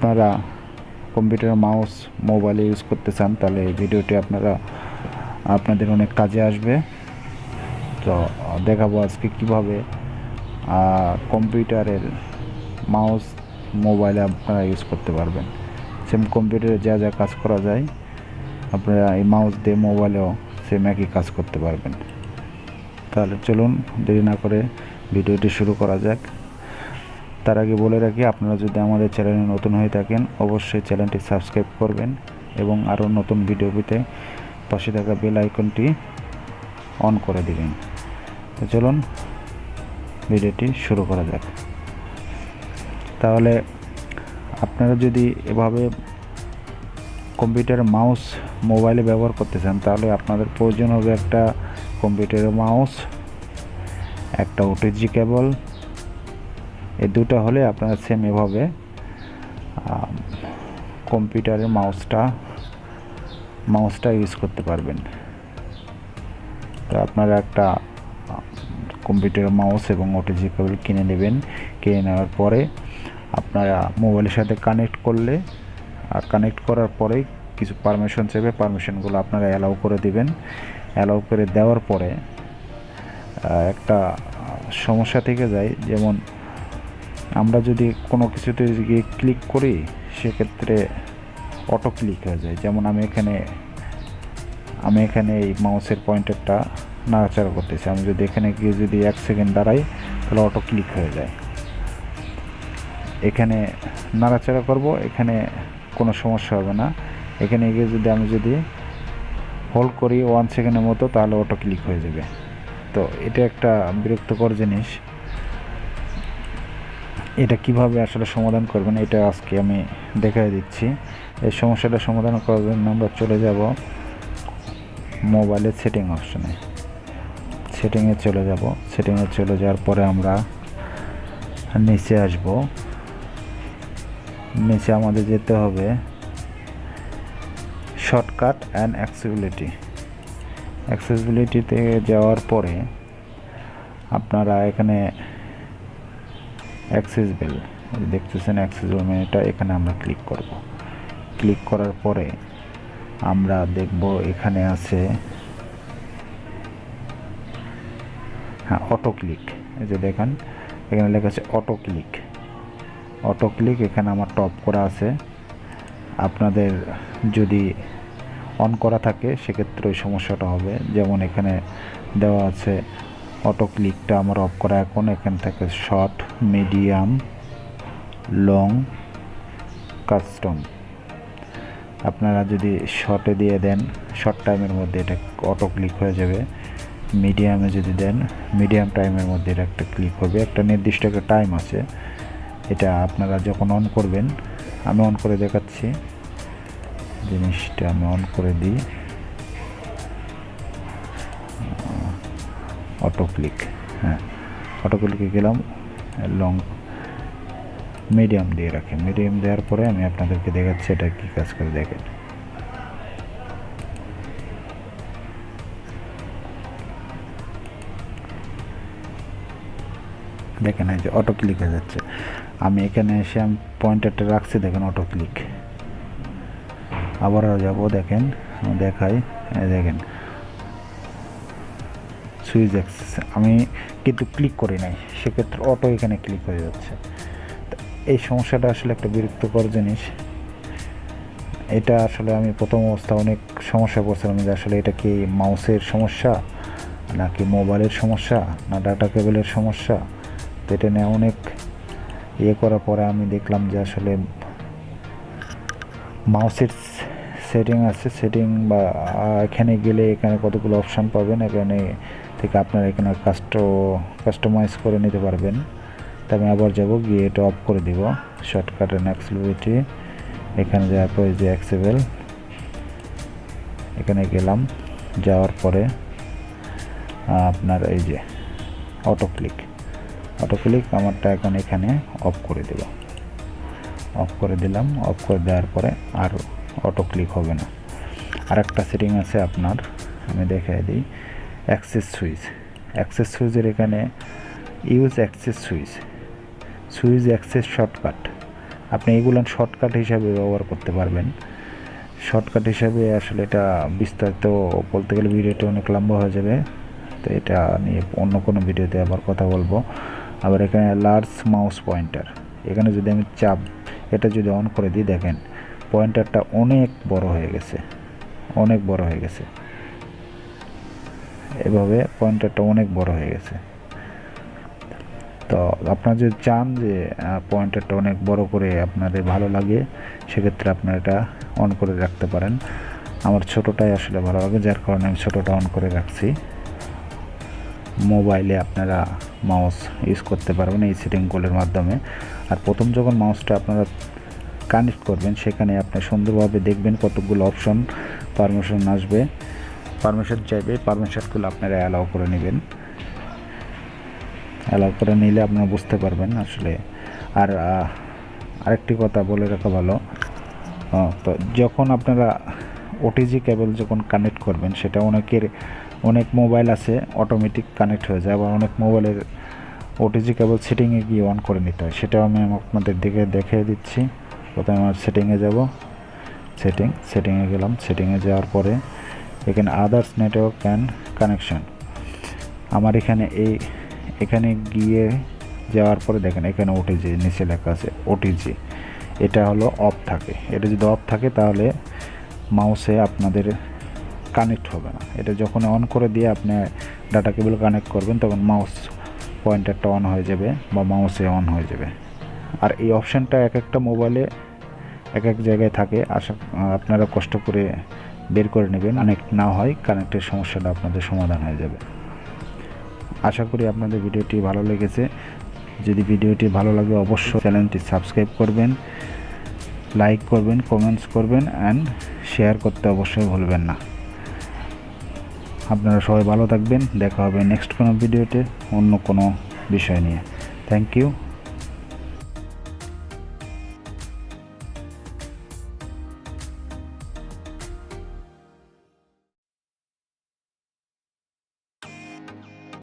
আপনারা computer mouse মোবাইলে use করতে চান তাহলে এই ভিডিওটি আপনাদের অনেক কাজে আসবে। তো দেখাবো আজকে কিভাবে কম্পিউটারের মাউস মোবাইলে আপনারা ইউজ করতে পারবেন। সেম কম্পিউটারে যা যা কাজ করা যায় আপনারা এই মাউস দিয়ে মোবাইলেও সেম একই কাজ করতে পারবেন। তাহলে চলুন দেরি না করে ভিডিওটি শুরু করা যাক। তার আগে বলে রাখি, আপনারা যদি আমাদের চ্যানেলে নতুন হয়ে থাকেন অবশ্যই চ্যানেলটি সাবস্ক্রাইব করবেন এবং আরও নতুন ভিডিও পেতে পাশে থাকা বেল আইকনটি অন করে দিবেন। তো চলুন ভিডিওটি শুরু করা যাক। তাহলে আপনারা যদি এভাবে কম্পিউটার মাউস মোবাইলে ব্যবহার করতে চান তাহলে আপনাদের প্রয়োজন হবে একটা কম্পিউটারের মাউস, একটা ওটিজি কেবল। এই দুটো হলে আপনারা সেম এভাবে কম্পিউটারের মাউসটা ইউজ করতে পারবেন। তো আপনারা একটা কম্পিউটারের মাউস এবং ওটিজি কেবল কিনে নেবেন। কিনে নেওয়ার পরে আপনারা মোবাইলের সাথে কানেক্ট করার পরে কিছু পারমিশন চাইবে, পারমিশনগুলো আপনারা অ্যালাউ করে দিবেন। অ্যালাউ করে দেওয়ার পরে একটা সমস্যা থেকে যায়, যেমন আমরা যদি কোনো কিছুতে গিয়ে ক্লিক করি সেক্ষেত্রে অটো ক্লিক হয়ে যায়। যেমন আমি এখানে এই মাউসের পয়েন্টারটা নাড়াচাড়া করতেছি, আমি যদি এখানে গিয়ে যদি 1 সেকেন্ড দাঁড়াই তাহলে অটো ক্লিক হয়ে যায়। এখানে নাড়াচাড়া করব, এখানে কোনো সমস্যা হবে না। এখানে গিয়ে আমি যদি হোল্ড করি 1 সেকেন্ডের মতো তাহলে অটো ক্লিক হয়ে যাবে। তো এটা একটা বিরক্তিকর জিনিস। এটা কিভাবে আসলে সমাধান করবেন এটা আজকে আমি দেখাই দিচ্ছি। এই সমস্যাটা সমাধান করার জন্য আমরা চলে যাব মোবাইলের সেটিং অপশনে। সেটিংয়ে চলে যাওয়ার পরে আমরা নিচে আসব। নিচে আমাদের যেতে হবে শর্টকাট অ্যান্ড অ্যাক্সেসিবিলিটিতে যাওয়ার পরে আপনারা এখানে অ্যাক্সেসিবল দেখতেছেন, অ্যাক্সেসিবল মেনুটা এখানে আমরা ক্লিক করব। ক্লিক করার পরে আমরা দেখব এখানে আছে অটো ক্লিক। এই যে দেখেন এখানে লেখা আছে অটো ক্লিক। এখানে আমার টপ করা আছে। আপনাদের যদি অন করা থাকে সেক্ষেত্রে ওই সমস্যাটা হবে। যেমন এখানে দেওয়া আছে অটো ক্লিকটা আমার অফ করা। এখন এখান থেকে শর্ট, মিডিয়াম, লং, কাস্টম আপনারা যদি শর্টে দিয়ে দেন শর্ট টাইমের মধ্যে এটা অটো ক্লিক হয়ে যাবে। মিডিয়ামে যদি দেন মিডিয়াম টাইমের মধ্যে এটা একটা ক্লিক হবে। একটা নির্দিষ্ট একটা টাইম আছে, এটা আপনারা যখন অন করবেন, আমি অন করে দেখাচ্ছি জিনিসটা। আমি অন করে দিই অটো ক্লিক। অটো ক্লিকে গেলাম, লং মিডিয়াম দিয়ে রাখি। মিডিয়াম দেওয়ার পরে আমি আপনাদেরকে দেখাচ্ছি এটা কি কাজ করে। দেখেন এই যে অটো ক্লিক হয়ে যাচ্ছে। আমি এখানে এসে আমি পয়েন্টারটা রাখছি, দেখেন অটো ক্লিক। আবারও যাব, দেখেন দেখাই, দেখেন সুইচ অ্যাক্সেস আমি কিন্তু ক্লিক করি নাই, সেক্ষেত্রে অটো এখানে ক্লিক হয়ে যাচ্ছে। এই সমস্যাটা আসলে একটা বিরক্তিকর জিনিস। এটা আসলে আমি প্রথম অবস্থা অনেক সমস্যা পড়ছিলাম যে আসলে এটা কি মাউসের সমস্যা নাকি মোবাইলের সমস্যা না ডাটা কেবলের সমস্যা। তো এটা নিয়ে অনেক করার পরে আমি দেখলাম যে আসলে মাউসের সেটিং আছে। সেটিং বা এখানে গেলে এখানে কতগুলো অপশান পাবেন, এখানে থেকে আপনারা এখানে কাস্টমাইজ করে নিতে পারবেন। তো আমি আবার যাব, গিয়ে এটা অফ করে দিব। শর্টকাট অ্যান্ড অ্যাক্সেসিবিলিটি এখানে যাওয়ার পরে যে অ্যাক্সেসিবল এখানে গেলাম। যাওয়ার পরে আপনার এই যে অটো ক্লিক আমারটা এখন এখানে অফ করে দেব। অফ করে দিলাম। অফ করে দেওয়ার পরে আর অটো ক্লিক হবে না। আর একটা সেটিং আছে আপনার, আমি দেখাই দিই। অ্যাক্সেস সুইচের এখানে use access switch access shortcut আপনি এগুলো শর্টকাট হিসাবে ব্যবহার করতে পারবেন। শর্টকাট হিসাবে আসলে এটা বিস্তারিত বলতে গেলে ভিডিওটা অনেক লম্বা হয়ে যাবে, তো এটা নিয়ে অন্য কোনো ভিডিওতে আবার কথা বলবো। আবার এখানে লার্জ মাউস পয়েন্টার, এখানে যদি আমি চাপ এটা যদি অন করে দিই, দেখেন পয়েন্টারটা অনেক বড় হয়ে গেছে, অনেক বড় হয়ে গেছে। এভাবে পয়েন্টারটা অনেক বড় হয়ে গেছে। তো আপনারা যদি চান যে পয়েন্টারটা অনেক বড় করে আপনাদের ভালো লাগে, সেক্ষেত্রে আপনারা এটা অন করে রাখতে পারেন। আমার ছোটোটাই আসলে ভালো লাগে, যার কারণে আমি ছোটোটা অন করে রাখছি। মোবাইলে আপনারা মাউস ইউজ করতে পারবেন এই সেটিংগুলোর মাধ্যমে। আর প্রথম যখন মাউসটা আপনারা কানেক্ট করবেন, সেখানে আপনি সুন্দরভাবে দেখবেন কতগুলো অপশন পারমিশন আসবে, পারমিশন চাইবে, পারমিশনগুলো আপনারা অ্যালাউ করে নেবেন। অ্যালাউ করে নিলে আপনারা বুঝতে পারবেন আসলে। আর আরেকটি কথা বলে রাখা ভালো, তো যখন আপনারা ওটিজি কেবল যখন কানেক্ট করবেন, সেটা অনেক মোবাইল আছে অটোমেটিক কানেক্ট হয়ে যায়, আবার অনেক মোবাইলের ওটিজি কেবল সেটিংয়ে গিয়ে অন করে নিতে হয়। সেটাও আমি আপনাদের দিকে দেখিয়ে দিচ্ছি। প্রথমে আমার সেটিংয়ে যাব, সেটিংয়ে গেলাম। সেটিংয়ে যাওয়ার পরে এখানে আদার্স নেটওয়ার্ক অ্যান্ড কানেকশন, আমার এখানে গিয়ে যাওয়ার পরে দেখেন এখানে ওটিজি নিচে লেখা আছে ওটিজি, এটা হলো অফ থাকে। এটা যদি অফ থাকে তাহলে মাউসে আপনাদের কানেক্ট হবে না। এটা যখন অন করে দিয়ে আপনি ডাটা কেবল কানেক্ট করবেন, তখন মাউস পয়েন্টারটা অন হয়ে যাবে বা মাউসে অন হয়ে যাবে। আর এই অপশানটা এক একটা মোবাইলে এক এক জায়গায় থাকে, আপনারা কষ্ট করে বের করে নেবেন। কানেক্ট না হয় কানেক্টের সমস্যাটা আপনাদের সমাধান হয়ে যাবে। আশা করি আপনাদের ভিডিওটি ভালো লেগেছে। যদি ভিডিওটি ভালো লাগে অবশ্যই চ্যানেলটি সাবস্ক্রাইব করবেন, লাইক করবেন, কমেন্টস করবেন অ্যান্ড শেয়ার করতে অবশ্যই ভুলবেন না। আপনারা সবাই ভালো থাকবেন। দেখা হবে নেক্সট কোনো ভিডিওতে অন্য কোনো বিষয় নিয়ে। Thank you.